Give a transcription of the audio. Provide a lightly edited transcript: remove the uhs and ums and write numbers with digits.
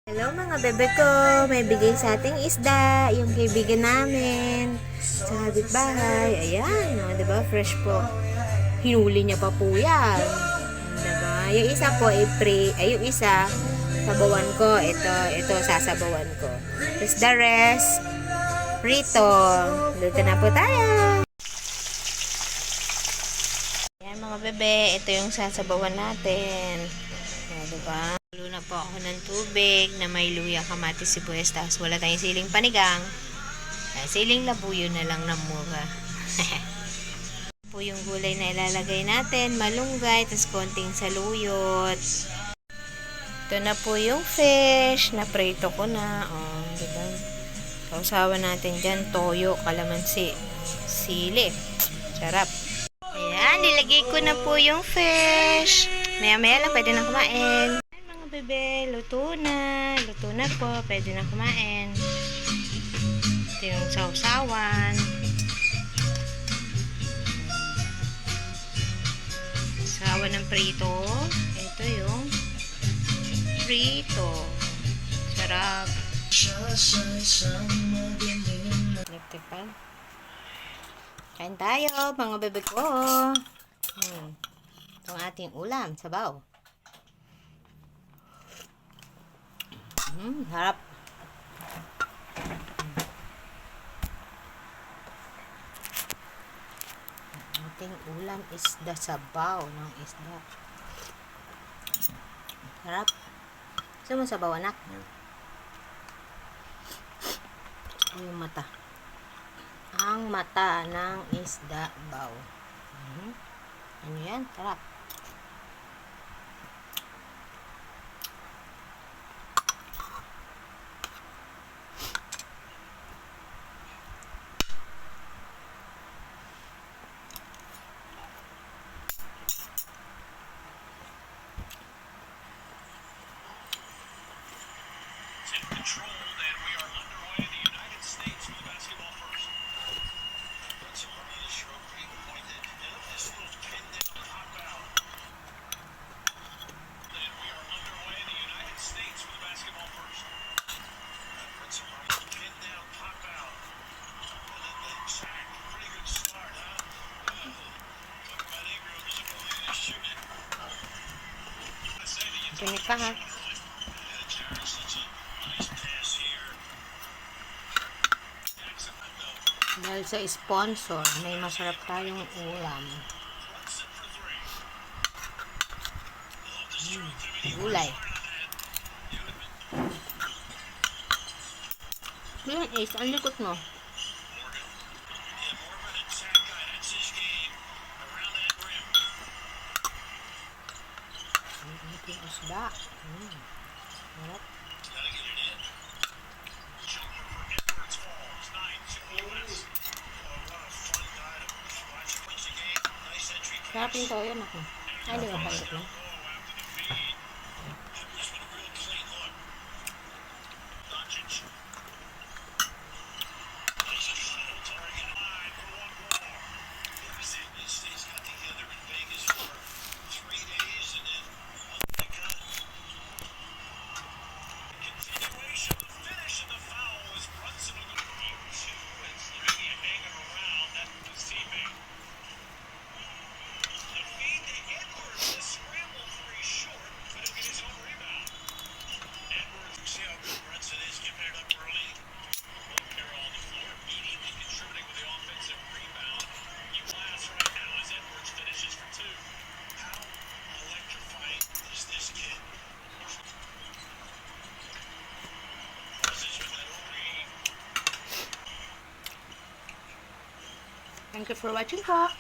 Hello mga bebe ko, may bigay sa ating isda, yung kaibigan namin sa bahay. Ayan, no, 'di ba? Fresh po. Hinuli niya pa po 'yan. 'Di ba? Yung isa po yung isa sabawan ko. Ito sasabawan ko. Tapos the rest prito. Luto na po tayo. Ayan mga bebe, ito yung sasabawan natin. Diba? Luto na po ako ng tubig na may luya, kamatis, sibuyas, tapos wala tayong siling panigang. Siling labuyo na lang na mura. Po yung gulay na ilalagay natin, malunggay, tapos konting saluyot. Ito na po yung fish, na prito ko na. Diba? Sausawan natin dyan, toyo, kalamansi, sili. Sarap. Ayan, nilagay ko na po yung fish. Maya-maya lang, pwede na kumain. Ayan mga bebe, luto na. Luto na po, pwede na kumain. Ito yung sausawan. Sausawan ng prito. Ito yung prito. Sarap. Tikpan. Kain tayo, mga bebe ko. Itong ating ulam, sabaw. Harap. Ating ulam is the sabaw ng isda. Harap. Gusto mo sabaw, anak? Yung mata. Ang mata ng isda baw. Ano yan? Sarap. Controlled, and we are underway. The United States with basketball first. Let's run of the stroke being pointed. This little pinned down pop out. And we are underway. The United States with basketball first. Let's run of the pinned down pop out. And then the check. Pretty good start, huh? Talk about Ingram's ability to shoot it. I say that you Ganit ka ha. Dahil sa sponsor, may masarap tayong ulam. Gulay. Yung Ace, ang likot mo. Ang ating isda. Sarap. Sarap yung toyo, naku. Ay, di ba panggap lang? Thank you for watching po.